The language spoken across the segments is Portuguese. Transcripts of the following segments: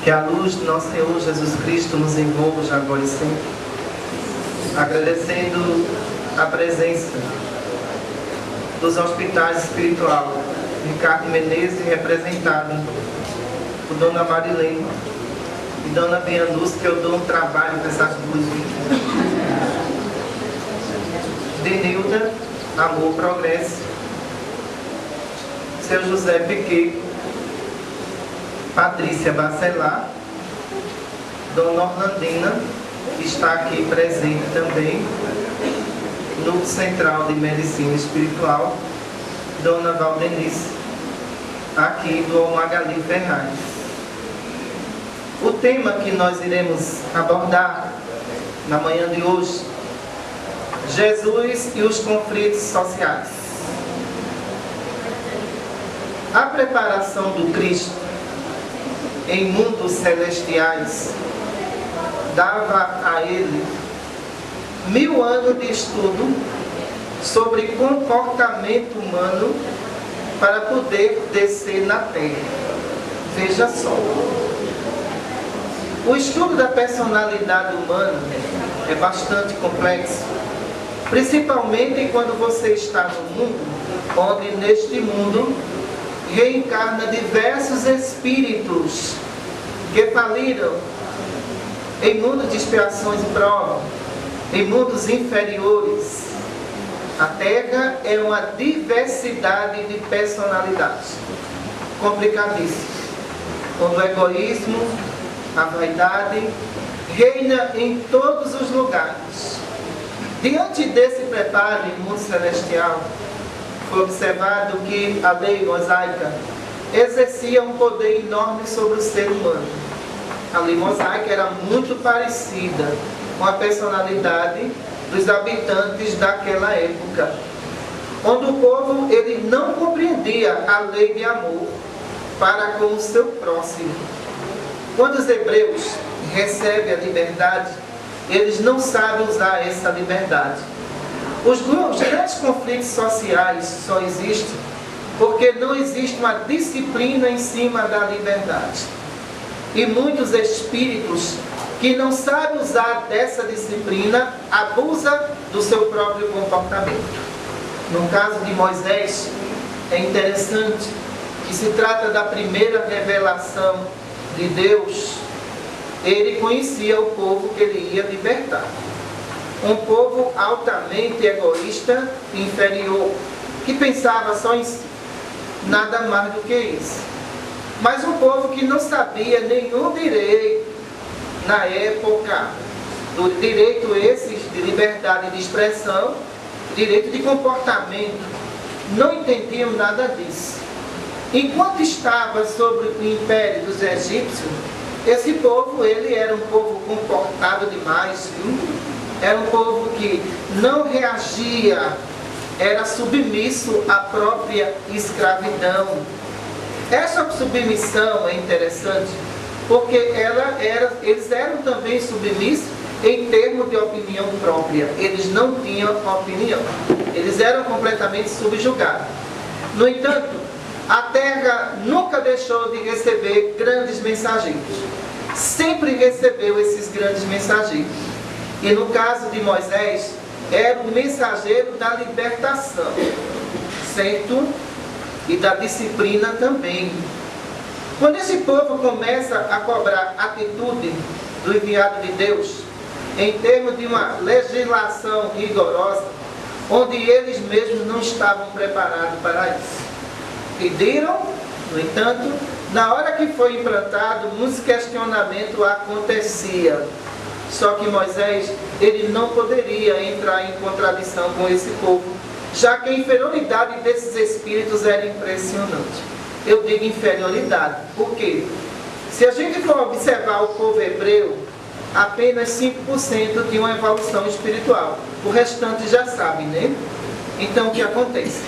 Que a luz do nosso Senhor Jesus Cristo nos envolva já agora e sempre. Agradecendo a presença dos hospitais espirituais, Ricardo Menezes, representado por Dona Marilene e Dona Bianus, que eu dou um trabalho para essas duas vidas. Denilda, Amor, Progresso, Seu José Piquet, Patrícia Bacelar, Dona Orlandina, que está aqui presente também, Núcleo Central de Medicina Espiritual, Dona Valdenice, aqui do Magali Ferraz. O tema que nós iremos abordar na manhã de hoje, Jesus e os conflitos sociais. A preparação do Cristo em mundos celestiais dava a ele 1000 anos de estudo sobre comportamento humano para poder descer na Terra. Veja só. O estudo da personalidade humana é bastante complexo, principalmente quando você está no mundo, onde neste mundo reencarna diversos espíritos que faliram em mundos de expiações e provas, em mundos inferiores. A Terra é uma diversidade de personalidades, complicadíssimo, quando o egoísmo, a vaidade reina em todos os lugares. Diante desse preparo em mundo celestial, foi observado que a lei mosaica exercia um poder enorme sobre o ser humano. A lei mosaica era muito parecida com a personalidade dos habitantes daquela época, onde o povo ele não compreendia a lei de amor para com o seu próximo. Quando os hebreus recebem a liberdade, eles não sabem usar essa liberdade. Os grandes conflitos sociais só existem porque não existe uma disciplina em cima da liberdade. E muitos espíritos que não sabem usar dessa disciplina abusam do seu próprio comportamento. No caso de Moisés, é interessante que se trata da primeira revelação de Deus. Ele conhecia o povo que ele ia libertar. Um povo altamente egoísta e inferior, que pensava só em si, nada mais do que isso. Mas um povo que não sabia nenhum direito, na época, do direito esses de liberdade de expressão, direito de comportamento, não entendiam nada disso. Enquanto estava sob o império dos egípcios, esse povo, ele era um povo comportado demais, viu? Era um povo que não reagia, era submisso à própria escravidão. Essa submissão é interessante, porque eles eram também submissos em termos de opinião própria. Eles não tinham opinião. Eles eram completamente subjugados. No entanto, a Terra nunca deixou de receber grandes mensageiros. Sempre recebeu esses grandes mensageiros. E no caso de Moisés, era o mensageiro da libertação, certo? E da disciplina também. Quando esse povo começa a cobrar atitude do enviado de Deus, em termos de uma legislação rigorosa, onde eles mesmos não estavam preparados para isso. Pediram, no entanto, na hora que foi implantado, muitos questionamentos aconteciam. Só que Moisés, ele não poderia entrar em contradição com esse povo, já que a inferioridade desses espíritos era impressionante. Eu digo inferioridade, por quê? Se a gente for observar o povo hebreu, apenas 5% tinha uma evolução espiritual. O restante já sabe, né? Então, o que acontece?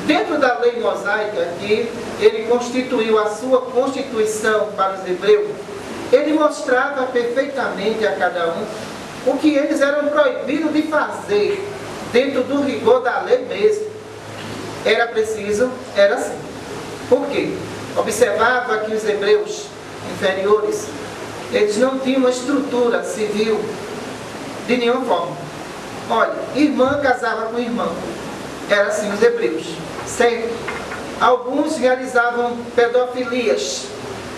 Dentro da lei mosaica, que ele constituiu a sua constituição para os hebreus, ele mostrava perfeitamente a cada um o que eles eram proibidos de fazer, dentro do rigor da lei mesmo. Era preciso, era assim. Por quê? Observava que os hebreus inferiores Eles não tinham uma estrutura civil de nenhuma forma. Olha, irmã casava com irmão. Era assim os hebreus. Certo? Alguns realizavam pedofilias,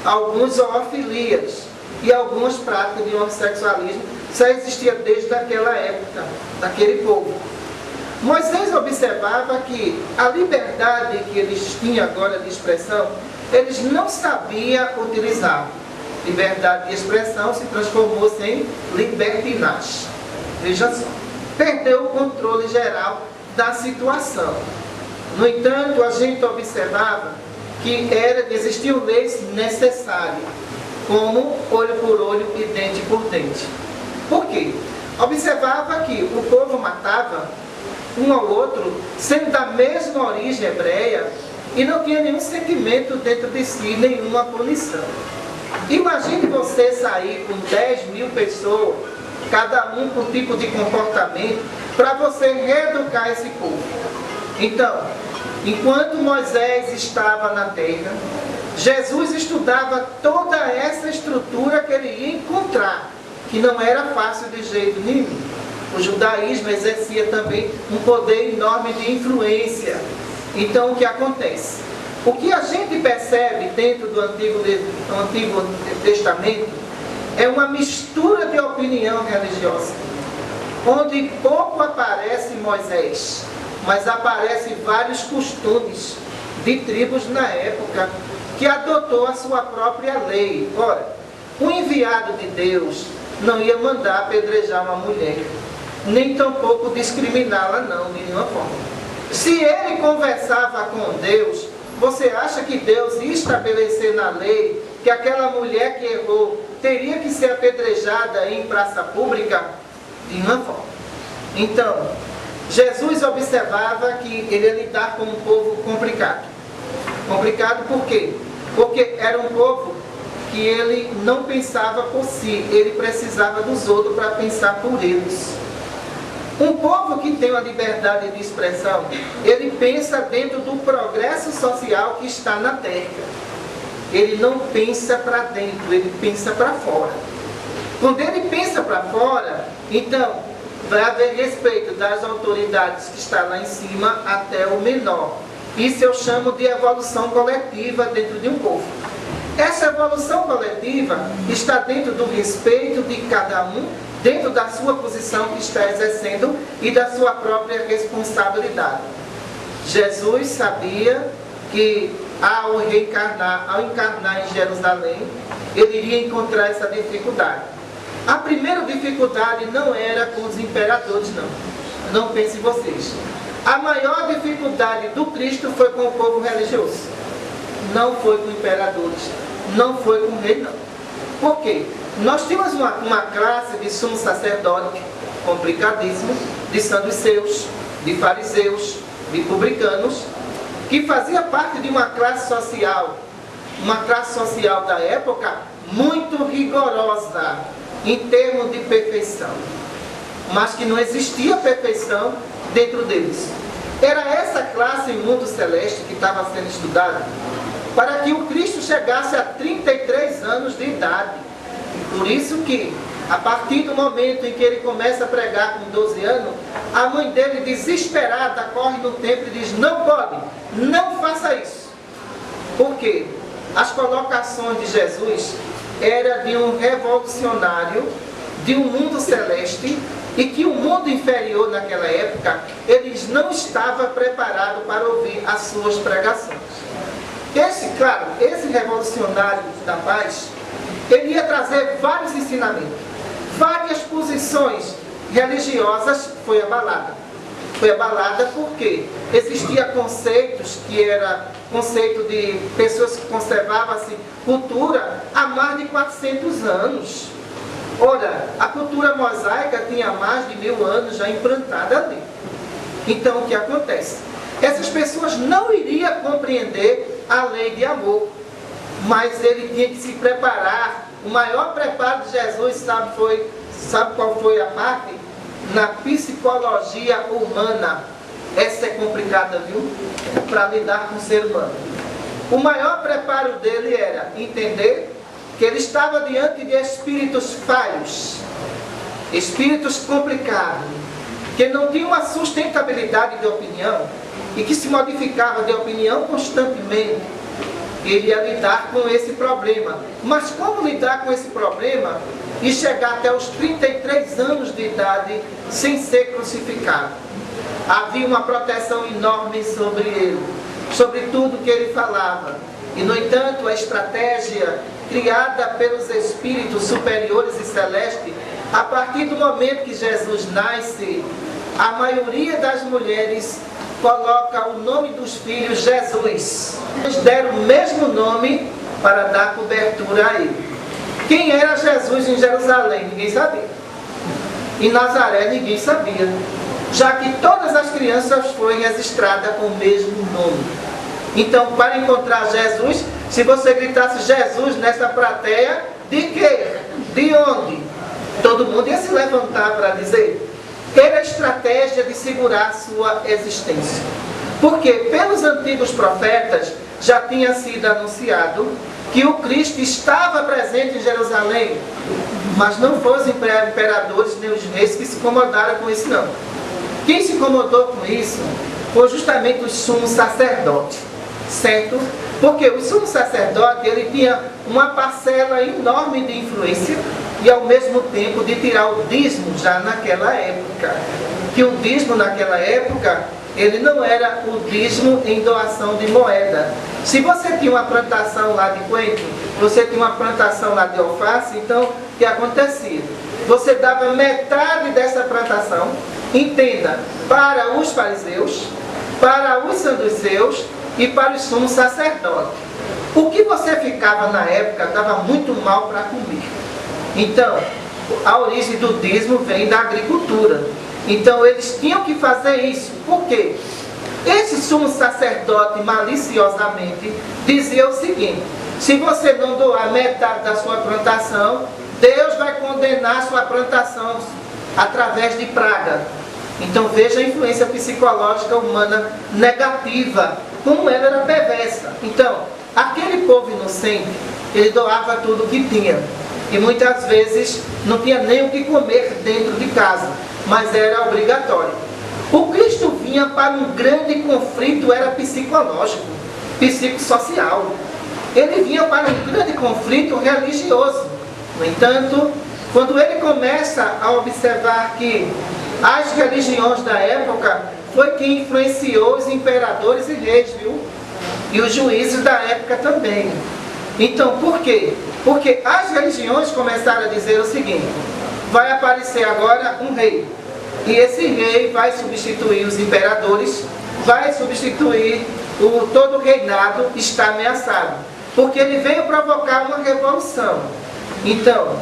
alguns zoofilias e algumas práticas de homossexualismo. Isso existia desde aquela época, daquele povo. Moisés observava que a liberdade que eles tinham agora de expressão, eles não sabiam utilizar. Liberdade de expressão se transformou-se em libertinagem. Veja só, perdeu o controle geral da situação. No entanto, a gente observava que existiam leis necessárias, como olho por olho e dente por dente. Por quê? Observava que o povo matava um ao outro, sendo da mesma origem hebreia, e não tinha nenhum sentimento dentro de si, nenhuma punição. Imagine você sair com 10.000 pessoas, cada um com um tipo de comportamento, para você reeducar esse povo. Então, enquanto Moisés estava na terra, Jesus estudava toda essa estrutura que ele ia encontrar, que não era fácil de jeito nenhum. O judaísmo exercia também um poder enorme de influência. Então, o que acontece? O que a gente percebe dentro do Antigo Testamento é uma mistura de opinião religiosa, onde pouco aparece Moisés, mas aparecem vários costumes de tribos na época que adotou a sua própria lei. Ora, o enviado de Deus não ia mandar apedrejar uma mulher, nem tampouco discriminá-la não, de nenhuma forma. Se ele conversava com Deus, você acha que Deus ia estabelecer na lei que aquela mulher que errou teria que ser apedrejada em praça pública? De nenhuma forma. Então, Jesus observava que ele ia lidar com um povo complicado. Complicado por quê? Porque era um povo que ele não pensava por si, ele precisava dos outros para pensar por eles. Um povo que tem uma liberdade de expressão, ele pensa dentro do progresso social que está na terra. Ele não pensa para dentro, ele pensa para fora. Quando ele pensa para fora, então vai haver respeito das autoridades que estão lá em cima até o menor. Isso eu chamo de evolução coletiva dentro de um povo. Essa evolução coletiva está dentro do respeito de cada um, dentro da sua posição que está exercendo e da sua própria responsabilidade. Jesus sabia que ao encarnar em Jerusalém, ele iria encontrar essa dificuldade. A primeira dificuldade não era com os imperadores, não. Não pensem vocês. A maior dificuldade do Cristo foi com o povo religioso. Não foi com imperadores, não foi com o rei, não. Por quê? Nós tínhamos uma classe de sumo sacerdote, complicadíssimo, de saduceus, de fariseus, de publicanos, que fazia parte de uma classe social da época muito rigorosa em termos de perfeição, mas que não existia perfeição dentro deles. Era essa classe em mundo celeste que estava sendo estudada para que o Cristo chegasse a 33 anos de idade. Por isso que, a partir do momento em que ele começa a pregar com 12 anos, a mãe dele, desesperada, corre no templo e diz: não pode, não faça isso. Por quê? As colocações de Jesus eram de um revolucionário, de um mundo celeste, e que o mundo inferior naquela época, eles não estavam preparados para ouvir as suas pregações. Esse revolucionário da paz, ele ia trazer vários ensinamentos, várias posições religiosas. Foi abalada. Foi abalada porque existia conceitos que era conceito de pessoas que conservavam-se cultura há mais de 400 anos. Ora, a cultura mosaica tinha mais de 1000 anos já implantada ali. Então, o que acontece? Essas pessoas não iriam compreender a lei de amor, mas ele tinha que se preparar. O maior preparo de Jesus, sabe qual foi a parte? Na psicologia humana. Essa é complicada, viu? Para lidar com o ser humano. O maior preparo dele era entender que ele estava diante de espíritos falhos, espíritos complicados, que não tinham uma sustentabilidade de opinião e que se modificava de opinião constantemente, ele ia lidar com esse problema. Mas como lidar com esse problema e chegar até os 33 anos de idade sem ser crucificado? Havia uma proteção enorme sobre ele, sobre tudo que ele falava. E, no entanto, a estratégia criada pelos espíritos superiores e celestes, a partir do momento que Jesus nasce, a maioria das mulheres coloca o nome dos filhos Jesus. Eles deram o mesmo nome para dar cobertura a ele. Quem era Jesus em Jerusalém? Ninguém sabia. Em Nazaré ninguém sabia, já que todas as crianças foram registradas com o mesmo nome. Então, para encontrar Jesus, se você gritasse Jesus nessa plateia, de quê? De onde? Todo mundo ia se levantar para dizer. Era a estratégia de segurar sua existência. Porque pelos antigos profetas já tinha sido anunciado que o Cristo estava presente em Jerusalém, mas não foram os imperadores nem os reis que se incomodaram com isso, não. Quem se incomodou com isso foi justamente o sumo sacerdote, certo? Porque o sumo sacerdote, ele tinha uma parcela enorme de influência e ao mesmo tempo de tirar o dízimo já naquela época. Que o dízimo naquela época, ele não era o dízimo em doação de moeda. Se você tinha uma plantação lá de coentro, você tinha uma plantação lá de alface, então o que acontecia? Você dava metade dessa plantação, entenda, para os fariseus, para os saduceus e para os sumos sacerdotes. O que você ficava na época dava muito mal para comer. Então, a origem do dízimo vem da agricultura. Então, eles tinham que fazer isso. Por quê? Esse sumo sacerdote, maliciosamente, dizia o seguinte: se você não doar metade da sua plantação, Deus vai condenar a sua plantação através de praga. Então, veja a influência psicológica humana negativa, como ela era perversa. Então, aquele povo inocente, ele doava tudo o que tinha. E muitas vezes não tinha nem o que comer dentro de casa, mas era obrigatório. O Cristo vinha para um grande conflito, era psicológico, psicossocial. Ele vinha para um grande conflito religioso. No entanto, quando ele começa a observar que as religiões da época foi quem influenciou os imperadores e reis, viu? E os juízes da época também. Então, por quê? Porque as religiões começaram a dizer o seguinte: vai aparecer agora um rei. E esse rei vai substituir os imperadores, vai substituir todo o reinado, está ameaçado. Porque ele veio provocar uma revolução. Então,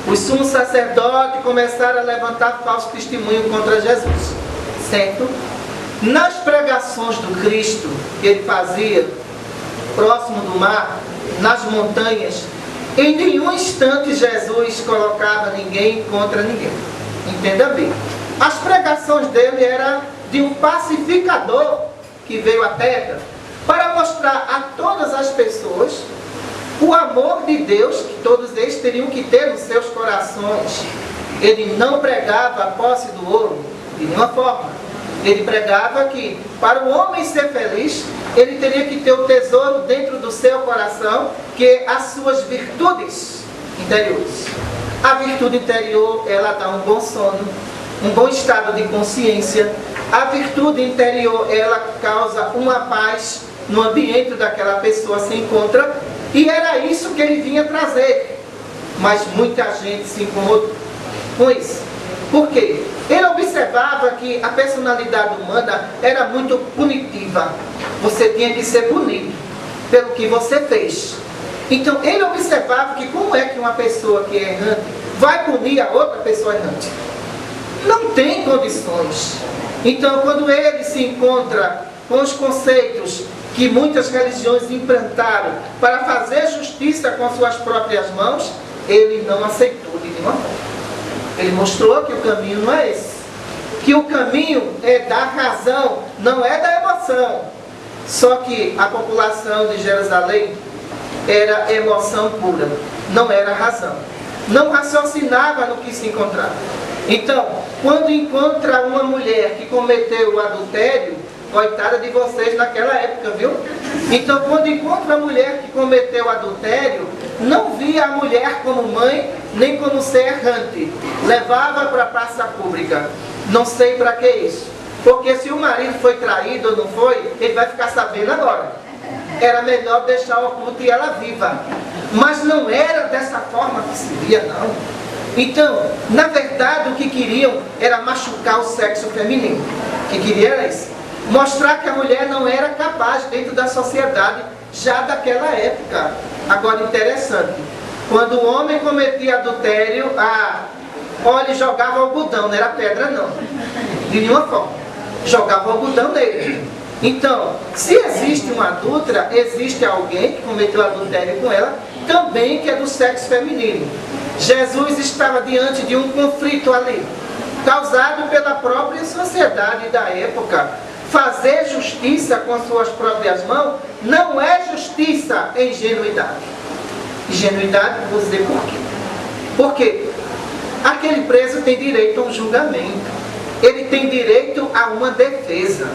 os sumos sacerdotes começaram a levantar falso testemunho contra Jesus. Certo? Nas pregações do Cristo que ele fazia, próximo do mar, nas montanhas, em nenhum instante Jesus colocava ninguém contra ninguém. Entenda bem. As pregações dele eram de um pacificador que veio à terra para mostrar a todas as pessoas o amor de Deus que todos eles teriam que ter nos seus corações. Ele não pregava a posse do ouro de nenhuma forma. Ele pregava que para o homem ser feliz, ele teria que ter o tesouro dentro do seu coração, que é as suas virtudes interiores. A virtude interior, ela dá um bom sono, um bom estado de consciência. A virtude interior, ela causa uma paz no ambiente daquela pessoa se encontra. E era isso que ele vinha trazer. Mas muita gente se incomodou com isso. Por quê? Ele observava que a personalidade humana era muito punitiva. Você tinha que ser punido pelo que você fez. Então ele observava que como é que uma pessoa que é errante vai punir a outra pessoa errante? Não tem condições. Então quando ele se encontra com os conceitos que muitas religiões implantaram para fazer justiça com suas próprias mãos, ele não aceitou de nenhuma forma. Ele mostrou que o caminho não é esse. Que o caminho é da razão, não é da emoção. Só que a população de Jerusalém era emoção pura, não era razão. Não raciocinava no que se encontrava. Então, quando encontra uma mulher que cometeu o adultério, coitada de vocês naquela época, viu? Então, quando encontra uma mulher que cometeu o adultério, não via a mulher como mãe, nem como ser errante. Levava para a praça pública. Não sei para que isso. Porque se o marido foi traído ou não foi, ele vai ficar sabendo agora. Era melhor deixar oculto e ela viva. Mas não era dessa forma que se via, não. Então, na verdade, o que queriam era machucar o sexo feminino. O que queria era isso. Mostrar que a mulher não era capaz dentro da sociedade já daquela época. Agora, interessante. Quando o homem cometia adultério, olha, jogava algodão, não era pedra não. De nenhuma forma. Jogava algodão nele. Então, se existe uma adúltera, existe alguém que cometeu adultério com ela, também que é do sexo feminino. Jesus estava diante de um conflito ali, causado pela própria sociedade da época. Fazer justiça com as suas próprias mãos não é justiça, é ingenuidade. Ingenuidade, vou dizer por quê. Porque aquele preso tem direito a um julgamento. Ele tem direito a uma defesa.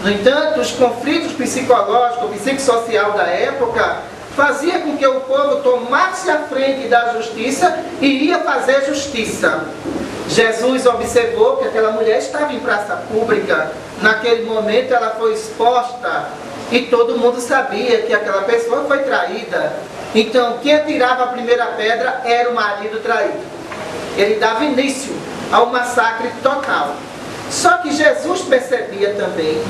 No entanto, os conflitos psicológicos, psicossocial da época, fazia com que o povo tomasse a frente da justiça e ia fazer justiça. Jesus observou que aquela mulher estava em praça pública. Naquele momento ela foi exposta e todo mundo sabia que aquela pessoa foi traída. Então, quem atirava a primeira pedra era o marido traído. Ele dava início ao massacre total. Só que Jesus percebia também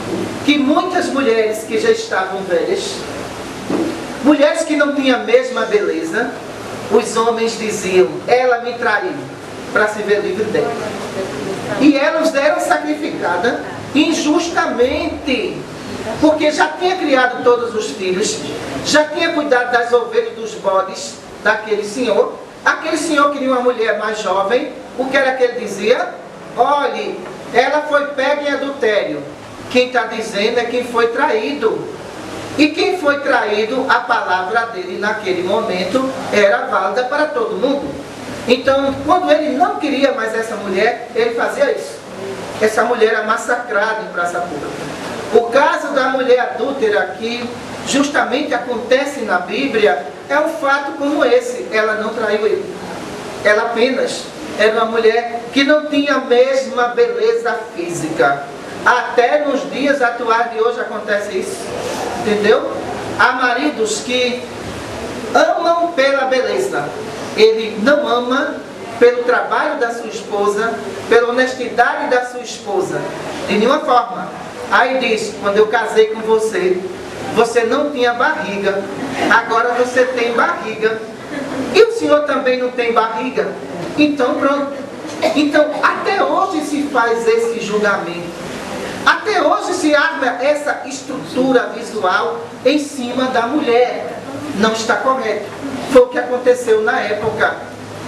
que muitas mulheres que já estavam velhas, mulheres que não tinham a mesma beleza, os homens diziam, ela me traiu, para se ver livre dela. E elas eram sacrificadas injustamente, porque já tinha criado todos os filhos, já tinha cuidado das ovelhas e dos bodes daquele senhor. Aquele senhor queria uma mulher mais jovem. O que era que ele dizia? Olhe, ela foi pega em adultério. Quem está dizendo é quem foi traído. E quem foi traído, a palavra dele naquele momento era válida para todo mundo. Então, quando ele não queria mais essa mulher, ele fazia isso. Essa mulher era massacrada em praça pública. O caso da mulher adúltera, que justamente acontece na Bíblia, é um fato como esse. Ela não traiu ele. Ela apenas era uma mulher que não tinha a mesma beleza física. Até nos dias atuais de hoje acontece isso. Entendeu? Há maridos que amam pela beleza. Ele não ama pelo trabalho da sua esposa, pela honestidade da sua esposa. De nenhuma forma. Aí diz, quando eu casei com você, você não tinha barriga. Agora você tem barriga. E o senhor também não tem barriga? Então pronto. Então até hoje se faz esse julgamento. Até hoje se arma essa estrutura visual em cima da mulher. Não está correto. Foi o que aconteceu na época.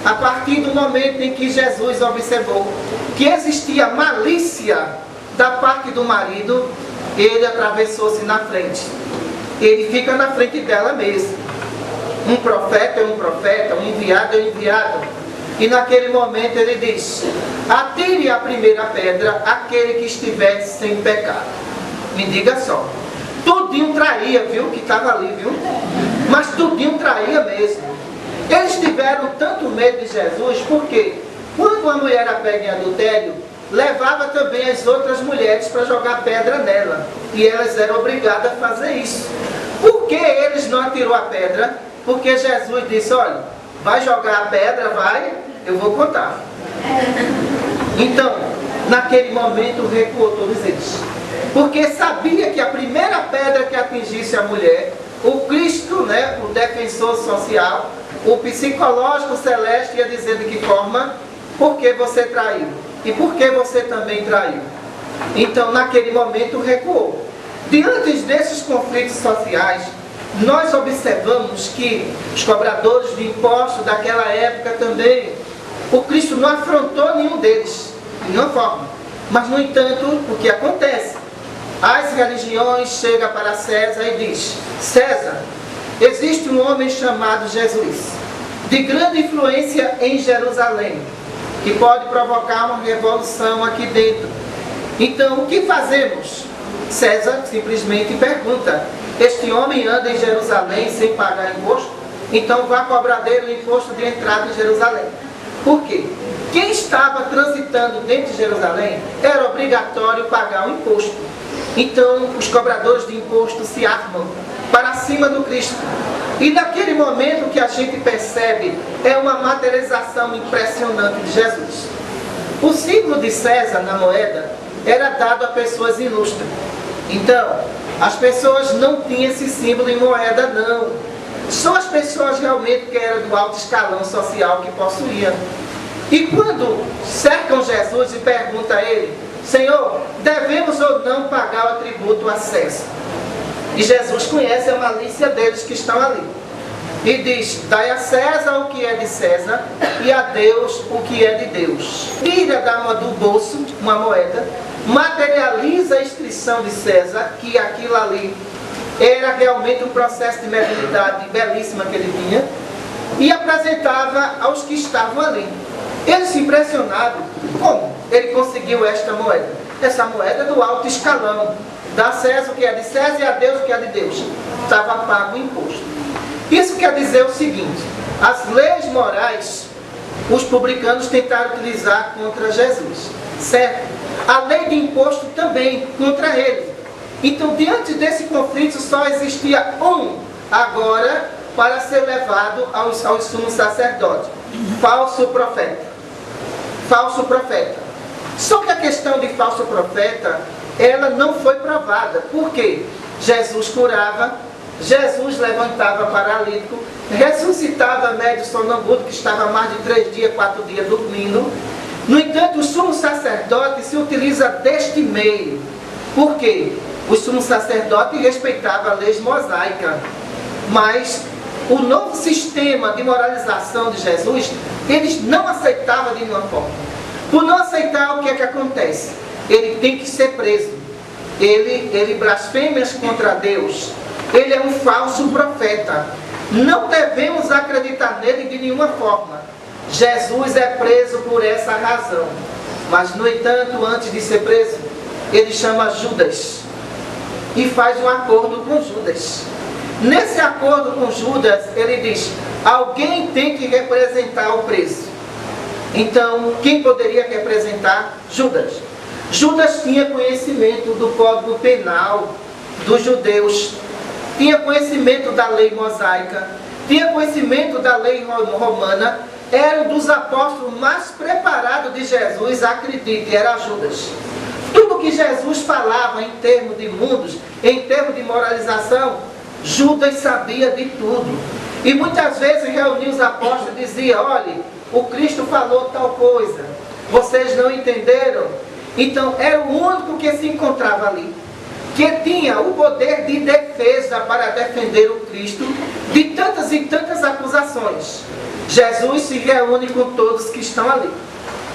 A partir do momento em que Jesus observou que existia malícia da parte do marido, ele atravessou-se na frente. Ele fica na frente dela mesmo. Um profeta é um profeta, um enviado é um enviado. E naquele momento ele diz, atire a primeira pedra aquele que estivesse sem pecado. Me diga só, tudinho traía, viu, que estava ali, viu? Mas tudinho traía mesmo. Eles tiveram tanto medo de Jesus, porque quando uma mulher era pega em adultério, levava também as outras mulheres para jogar pedra nela. E elas eram obrigadas a fazer isso. Por que eles não atirou a pedra? Porque Jesus disse, olha, vai jogar a pedra, vai, eu vou contar. Então, naquele momento recuou todos eles. Porque sabia que a primeira pedra que atingisse a mulher, o Cristo, né, o defensor social, o psicológico celeste ia dizer de que forma, por que você traiu? E por que você também traiu? Então, naquele momento recuou. Diante desses conflitos sociais, nós observamos que os cobradores de impostos daquela época também, o Cristo não afrontou nenhum deles, de nenhuma forma. Mas, no entanto, o que acontece? As religiões chegam para César e diz, César, existe um homem chamado Jesus, de grande influência em Jerusalém, que pode provocar uma revolução aqui dentro. Então, o que fazemos? César simplesmente pergunta: este homem anda em Jerusalém sem pagar imposto? Então vá cobrar dele o imposto de entrada em Jerusalém. Por quê? Quem estava transitando dentro de Jerusalém era obrigatório pagar o imposto. Então os cobradores de imposto se armam para cima do Cristo. E naquele momento que a gente percebe é uma materialização impressionante de Jesus. O símbolo de César na moeda era dado a pessoas ilustres. Então, as pessoas não tinham esse símbolo em moeda, não. Só as pessoas realmente que eram do alto escalão social que possuíam. E quando cercam Jesus e perguntam a ele: Senhor, devemos ou não pagar o tributo a César? E Jesus conhece a malícia deles que estão ali. E diz: dai a César o que é de César e a Deus o que é de Deus. Tira do bolso uma moeda, materializa a inscrição de César, que aquilo ali era realmente um processo de mediunidade belíssima que ele tinha, e apresentava aos que estavam ali. Eles se impressionaram: como ele conseguiu esta moeda? Essa moeda é do alto escalão. Dá a César o que é de César e a Deus o que é de Deus. Estava pago o imposto. Isso quer dizer o seguinte: as leis morais os publicanos tentaram utilizar contra Jesus, certo? A lei de imposto também contra ele. Então, diante desse conflito, só existia um agora para ser levado aos sumos sacerdotes: falso profeta. Falso profeta. Só que a questão de falso profeta, ela não foi provada. Por quê? Jesus curava, Jesus levantava paralítico, ressuscitava médio sonambulo que estava mais de 3 dias, 4 dias dormindo. No entanto, o sumo sacerdote se utiliza deste meio. Por quê? O sumo sacerdote respeitava a lei mosaica, mas o novo sistema de moralização de Jesus, eles não aceitavam de nenhuma forma. Por não aceitar, o que é que acontece? Ele tem que ser preso. Ele blasfêmias contra Deus. Ele é um falso profeta. Não devemos acreditar nele de nenhuma forma. Jesus é preso por essa razão. Mas, no entanto, antes de ser preso, ele chama Judas e faz um acordo com Judas. Nesse acordo com Judas, ele diz: alguém tem que representar o preso. Então, quem poderia representar? Judas. Judas tinha conhecimento do Código Penal dos judeus, tinha conhecimento da lei mosaica, tinha conhecimento da lei romana, era um dos apóstolos mais preparados de Jesus, acredite, era Judas. Tudo que Jesus falava em termos de mundos, em termos de moralização, Judas sabia de tudo. E muitas vezes reunia os apóstolos e dizia: olha, o Cristo falou tal coisa, vocês não entenderam? Então era o único que se encontrava ali, que tinha o poder de defesa para defender o Cristo de tantas e tantas acusações. Jesus se reúne com todos que estão ali.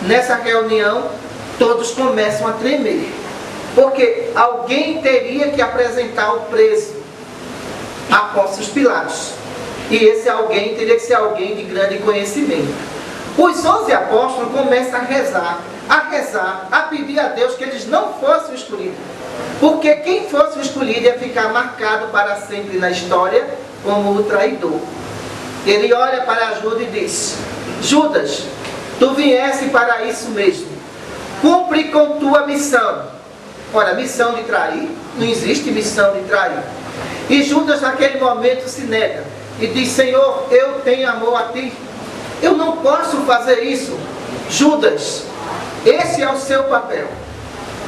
Nessa reunião, todos começam a tremer, porque alguém teria que apresentar o preso a Pôncio Pilatos. E esse alguém teria que ser alguém de grande conhecimento. Os 11 apóstolos começam a rezar, a pedir a Deus que eles não fossem escolhidos. Porque quem fosse escolhido ia ficar marcado para sempre na história como o traidor. Ele olha para Judas e diz: Judas, tu viesse para isso mesmo. Cumpre com tua missão. Ora, missão de trair? Não existe missão de trair. E Judas naquele momento se nega e diz: Senhor, eu tenho amor a ti, eu não posso fazer isso. Judas, esse é o seu papel.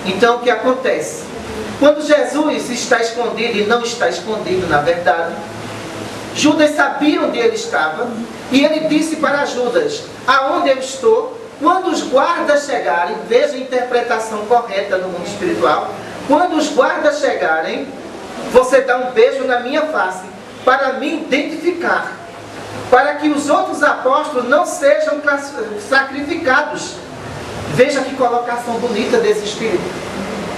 Então o que acontece? Quando Jesus está escondido, e não está escondido na verdade, Judas sabia onde ele estava, e ele disse para Judas: aonde eu estou, quando os guardas chegarem, veja a interpretação correta no mundo espiritual, quando os guardas chegarem, você dá um beijo na minha face, para me identificar, para que os outros apóstolos não sejam sacrificados. Veja que colocação bonita desse Espírito.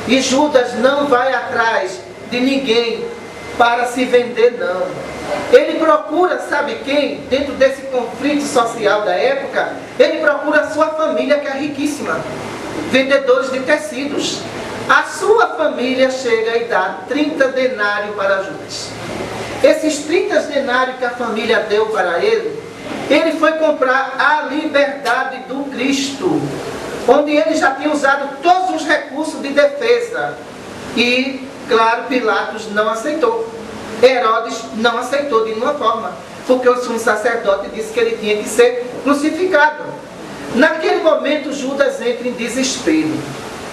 E Judas não vai atrás de ninguém para se vender, não. Ele procura, sabe quem? Dentro desse conflito social da época, ele procura a sua família, que é riquíssima, vendedores de tecidos. A sua família chega e dá 30 denários para Judas. Esses 30 denários que a família deu para ele foi comprar a liberdade do Cristo, onde ele já tinha usado todos os recursos de defesa. E, claro, Pilatos não aceitou. Herodes não aceitou de nenhuma forma, porque o sumo sacerdote disse que ele tinha que ser crucificado. Naquele momento, Judas entra em desespero.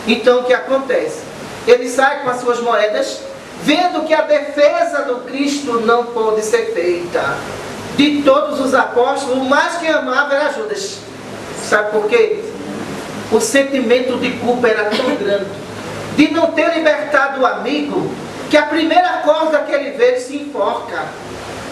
Então, o que acontece? Ele sai com as suas moedas, vendo que a defesa do Cristo não pode ser feita. De todos os apóstolos, o mais que amava era Judas. Sabe por quê? O sentimento de culpa era tão grande, de não ter libertado o amigo, que a primeira corda que ele vê, ele se enforca.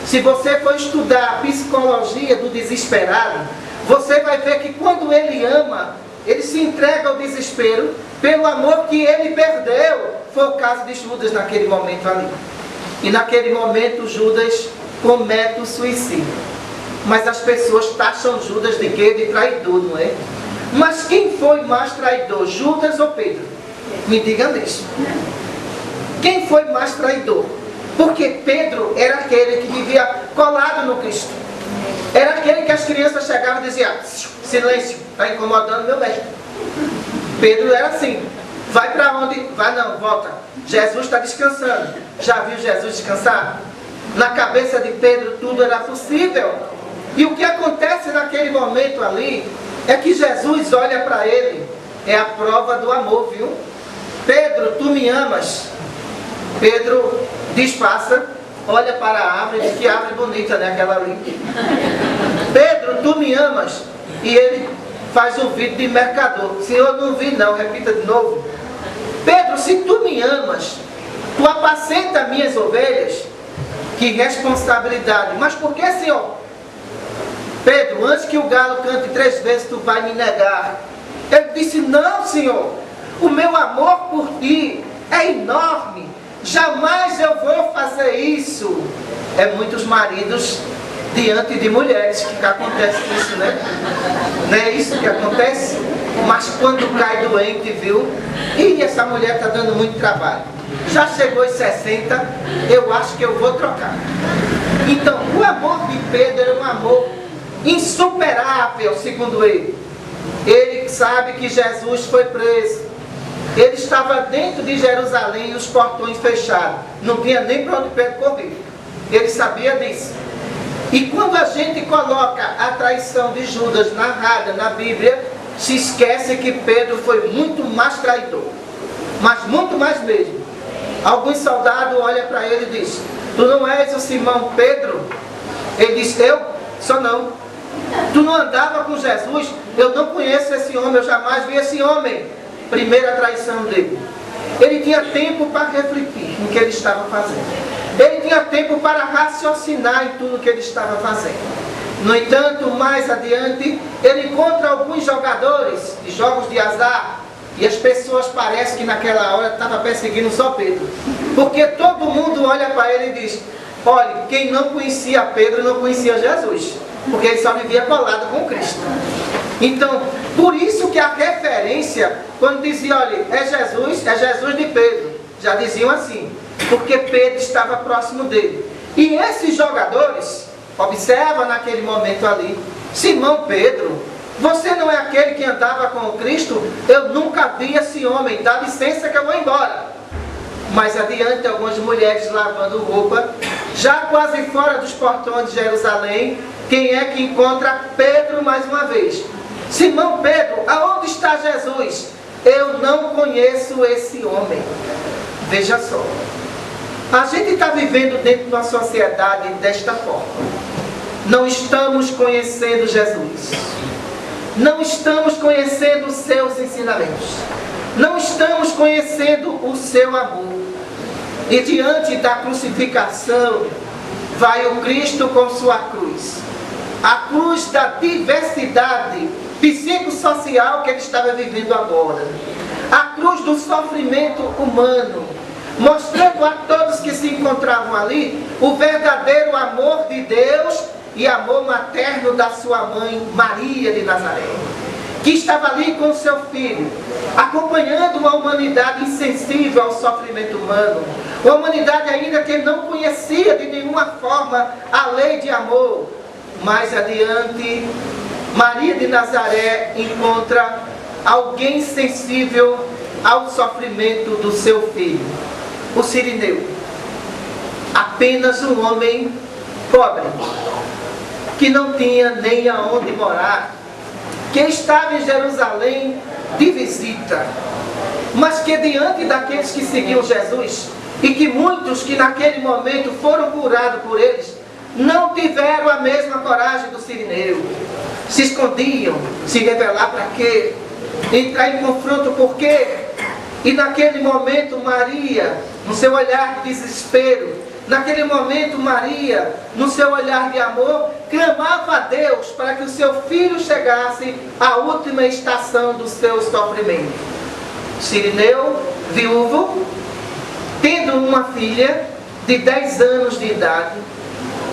Se você for estudar a psicologia do desesperado, você vai ver que quando ele ama, ele se entrega ao desespero pelo amor que ele perdeu. Foi o caso de Judas naquele momento ali. E naquele momento Judas comete o suicídio. Mas as pessoas taxam Judas de quê? De traidor, não é? Mas quem foi mais traidor, Judas ou Pedro? Me digam isso. Quem foi mais traidor? Porque Pedro era aquele que vivia colado no Cristo. Era aquele que as crianças chegavam e diziam: silêncio, está incomodando meu mestre. Pedro era assim: vai para onde? Vai não, volta. Jesus está descansando. Já viu Jesus descansar? Na cabeça de Pedro tudo era possível. E o que acontece naquele momento ali é que Jesus olha para ele. É a prova do amor, viu? Pedro, tu me amas? Pedro disfarça, olha para a árvore e diz: que árvore bonita, né, aquela ali. Pedro, tu me amas? E ele faz um vídeo de mercador. Senhor, não vi não, repita de novo. Pedro, se tu me amas, tu apacenta minhas ovelhas. Que responsabilidade. Mas por que, Senhor? Pedro, antes que o galo cante 3 vezes, tu vai me negar. Ele disse: não, Senhor, o meu amor por ti é enorme. Jamais eu vou fazer isso. É muitos maridos diante de mulheres que acontece isso, né? Não é isso que acontece? Mas quando cai doente, viu? E essa mulher está dando muito trabalho. Já chegou aos 60, eu acho que eu vou trocar. Então, o amor de Pedro era um amor insuperável, segundo ele. Ele sabe que Jesus foi preso. Ele estava dentro de Jerusalém e os portões fechados. Não tinha nem para onde Pedro correr. Ele sabia disso. E quando a gente coloca a traição de Judas narrada na Bíblia, se esquece que Pedro foi muito mais traidor. Mas muito mais mesmo. Alguns soldados olham para ele e dizem: tu não és o Simão Pedro? Ele diz: eu? Só não. Tu não andava com Jesus? Eu não conheço esse homem, eu jamais vi esse homem. Primeira traição dele. Ele tinha tempo para refletir no que ele estava fazendo. Ele tinha tempo para raciocinar em tudo que ele estava fazendo. No entanto, mais adiante, ele encontra alguns jogadores de jogos de azar. E as pessoas parecem que naquela hora estavam perseguindo só Pedro. Porque todo mundo olha para ele e diz: olha, quem não conhecia Pedro não conhecia Jesus. Porque ele só vivia colado com Cristo. Então, por isso que a referência, quando dizia: olha, é Jesus de Pedro. Já diziam assim, porque Pedro estava próximo dele. E esses jogadores, observa naquele momento ali: Simão Pedro, você não é aquele que andava com o Cristo? Eu nunca vi esse homem, dá licença que eu vou embora. Mais adiante, algumas mulheres lavando roupa, já quase fora dos portões de Jerusalém, quem é que encontra Pedro mais uma vez? Simão Pedro, aonde está Jesus? Eu não conheço esse homem. Veja só, a gente está vivendo dentro de uma sociedade desta forma. Não estamos conhecendo Jesus. Não estamos conhecendo os seus ensinamentos. Não estamos conhecendo o seu amor. E diante da crucificação, vai o Cristo com sua cruz. A cruz da diversidade psicossocial que ele estava vivendo agora. A cruz do sofrimento humano. mostrando a todos que se encontravam ali o verdadeiro amor de Deus e amor materno da sua mãe Maria de Nazaré, que estava ali com seu filho, acompanhando uma humanidade insensível ao sofrimento humano, uma humanidade ainda que não conhecia de nenhuma forma a lei de amor. Mais adiante, Maria de Nazaré encontra alguém sensível ao sofrimento do seu filho, o Cirineu, apenas um homem pobre, que não tinha nem aonde morar, que estava em Jerusalém de visita, mas que diante daqueles que seguiam Jesus, e que muitos que naquele momento foram curados por eles, não tiveram a mesma coragem do Cirineu. Se escondiam, se revelar para quê? Entrar em confronto por quê? E naquele momento Maria, no seu olhar de desespero, naquele momento Maria, no seu olhar de amor, clamava a Deus para que o seu filho chegasse à última estação do seu sofrimento. Cirineu, viúvo, tendo uma filha de 10 anos de idade,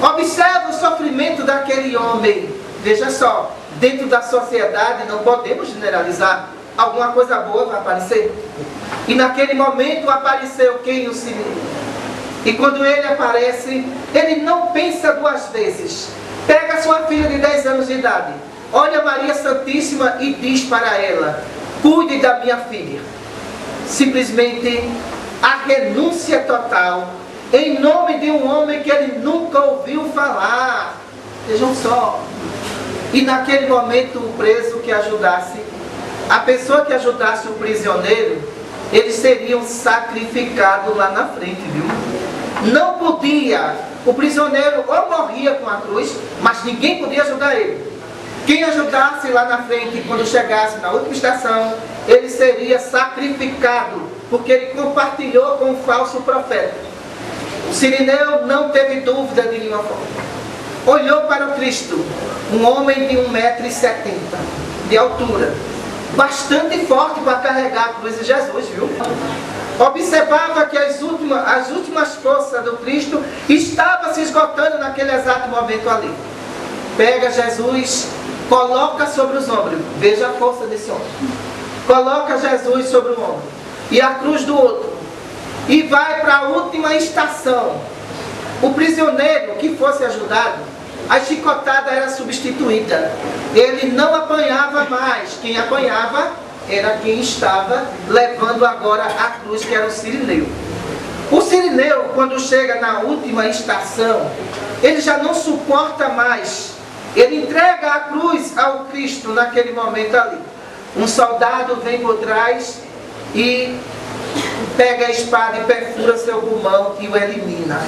observa o sofrimento daquele homem. Veja só, dentro da sociedade não podemos generalizar, alguma coisa boa vai aparecer. E naquele momento apareceu quem? O Cirineu. E quando ele aparece, ele não pensa duas vezes. Pega sua filha de 10 anos de idade, olha Maria Santíssima e diz para ela: cuide da minha filha. Simplesmente a renúncia total, em nome de um homem que ele nunca ouviu falar. Vejam só. E naquele momento o preso que ajudasse, a pessoa que ajudasse o prisioneiro, eles seriam sacrificados lá na frente, viu? Não podia, o prisioneiro ou morria com a cruz, mas ninguém podia ajudar ele. Quem ajudasse lá na frente, quando chegasse na última estação, ele seria sacrificado, porque ele compartilhou com o falso profeta. O Cirineu não teve dúvida de nenhuma forma. Olhou para o Cristo, um homem de 1,70 m de altura, bastante forte para carregar a cruz de Jesus, viu? Observava que as últimas forças do Cristo estavam se esgotando naquele exato momento ali. Pega Jesus, coloca sobre os ombros, veja a força desse homem. Coloca Jesus sobre o ombro e a cruz do outro, e vai para a última estação. O prisioneiro que fosse ajudado, a chicotada era substituída. Ele não apanhava mais. Quem apanhava era quem estava levando agora a cruz, que era o Cirineu. O Cirineu, quando chega na última estação, ele já não suporta mais. Ele entrega a cruz ao Cristo naquele momento ali. Um soldado vem por trás e pega a espada e perfura seu pulmão e o elimina.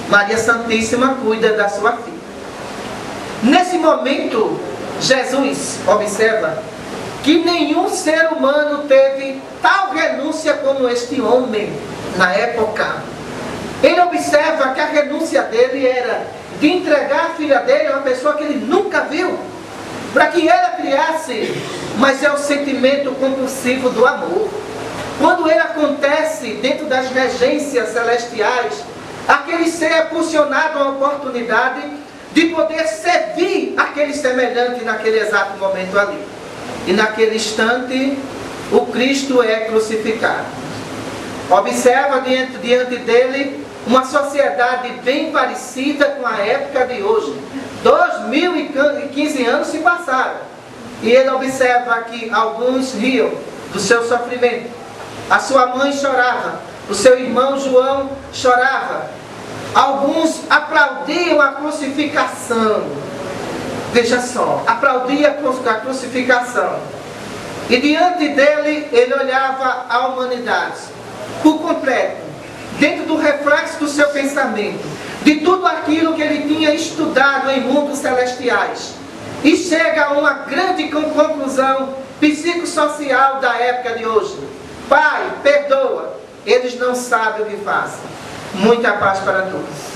Maria Santíssima cuida da sua filha. Nesse momento, Jesus observa que nenhum ser humano teve tal renúncia como este homem na época. Ele observa que a renúncia dele era de entregar a filha dele a uma pessoa que ele nunca viu, para que ela criasse, mas é o sentimento compulsivo do amor. Quando ele acontece dentro das regências celestiais, aquele ser é posicionado a oportunidade de poder servir aquele semelhante naquele exato momento ali. E naquele instante, o Cristo é crucificado. Observa diante dele uma sociedade bem parecida com a época de hoje. 2015 anos se passaram. E ele observa que alguns riam do seu sofrimento. A sua mãe chorava. O seu irmão João chorava. Alguns aplaudiam a crucificação. Veja só, aplaudia a crucificação. E diante dele, ele olhava a humanidade por completo, dentro do reflexo do seu pensamento, de tudo aquilo que ele tinha estudado em mundos celestiais. E chega a uma grande conclusão psicossocial da época de hoje. Pai, perdoa, eles não sabem o que fazem. Muita paz para todos.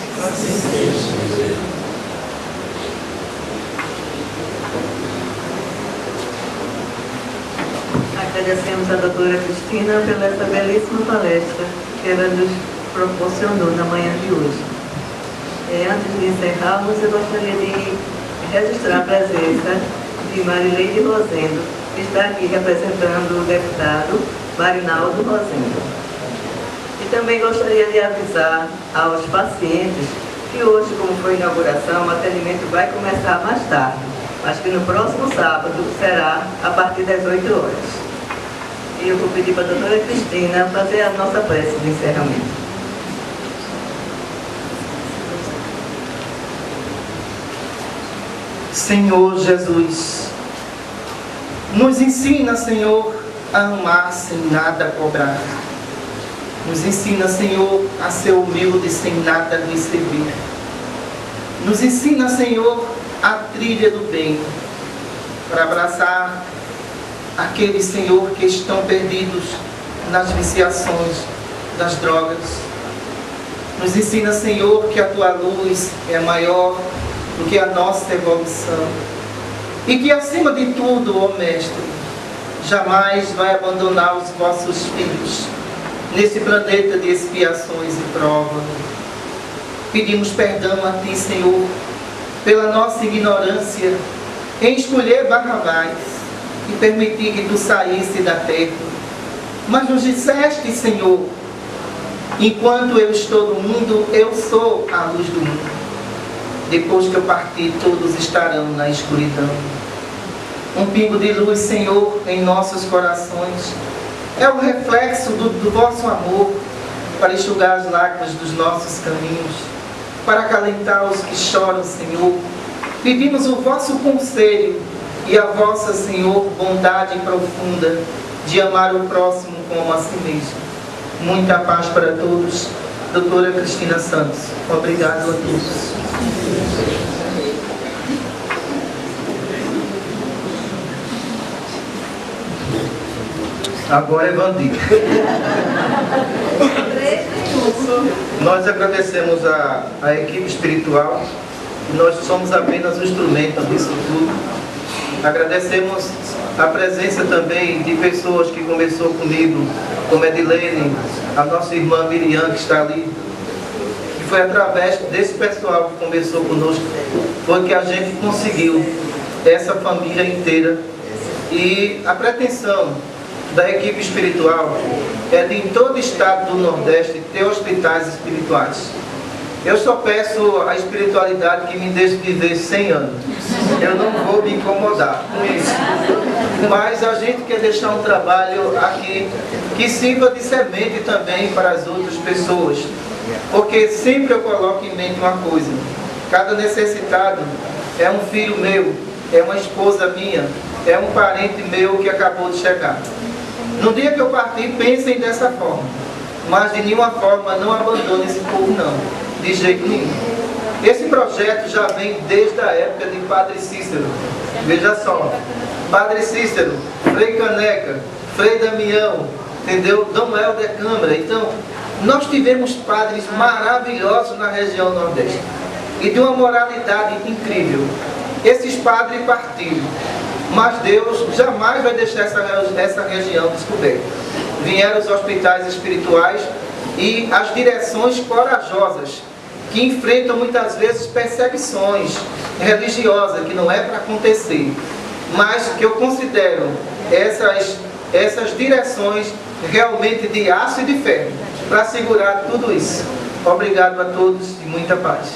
Agradecemos a doutora Cristina pela essa belíssima palestra. que ela nos proporcionou na manhã de hoje. Antes de encerrarmos, eu gostaria de registrar a presença de Marileide Rosendo, que está aqui representando o deputado Marinaldo Rosendo. E também gostaria de avisar aos pacientes que hoje, como foi a inauguração, o atendimento vai começar mais tarde, mas que no próximo sábado será a partir das 8 horas. E eu vou pedir para a doutora Cristina fazer a nossa prece de encerramento. Senhor Jesus, nos ensina, Senhor, a amar sem nada cobrar. Nos ensina, Senhor, a ser humilde sem nada receber. Nos ensina, Senhor, a trilha do bem, para abraçar aqueles, Senhor, que estão perdidos nas viciações das drogas. Nos ensina, Senhor, que a Tua luz é maior do que a nossa evolução. E que, acima de tudo, ó Mestre, jamais vai abandonar os vossos filhos nesse planeta de expiações e provas. Pedimos perdão a Ti, Senhor, pela nossa ignorância em escolher Barrabás e permitir que Tu saísse da terra. Mas nos disseste, Senhor, enquanto eu estou no mundo, eu sou a luz do mundo. Depois que eu partir, todos estarão na escuridão. Um pingo de luz, Senhor, em nossos corações é o reflexo do vosso amor para enxugar as lágrimas dos nossos caminhos, para acalentar os que choram, Senhor. Pedimos o vosso conselho e a vossa, Senhor, bondade profunda de amar o próximo como a si mesmo. Muita paz para todos. Doutora Cristina Santos. Obrigado a todos. Agora é Vandir. Nós agradecemos a equipe espiritual. Nós somos apenas o instrumento disso tudo. Agradecemos a presença também de pessoas que conversou comigo, como Edilene, a nossa irmã Miriam, que está ali. E foi através desse pessoal que conversou conosco, foi que a gente conseguiu essa família inteira. E a pretensão da equipe espiritual é de, em todo o estado do Nordeste, ter hospitais espirituais. Eu só peço a espiritualidade que me deixe viver 100 anos. Eu não vou me incomodar com isso. Mas a gente quer deixar um trabalho aqui que sirva de semente também para as outras pessoas. Porque sempre eu coloco em mente uma coisa: cada necessitado é um filho meu, é uma esposa minha, é um parente meu que acabou de chegar. No dia que eu partir, pensem dessa forma. Mas de nenhuma forma não abandone esse povo, não. De jeito nenhum. Esse projeto já vem desde a época de Padre Cícero. Veja só. Padre Cícero, Frei Caneca, Frei Damião, entendeu? Dom Helder Câmara. Então, nós tivemos padres maravilhosos na região Nordeste. E de uma moralidade incrível. Esses padres partiram. Mas Deus jamais vai deixar essa região descoberta. Vieram os hospitais espirituais e as direções corajosas, que enfrentam muitas vezes perseguições religiosas, que não é para acontecer, mas que eu considero essas direções realmente de aço e de ferro, para segurar tudo isso. Obrigado a todos e muita paz.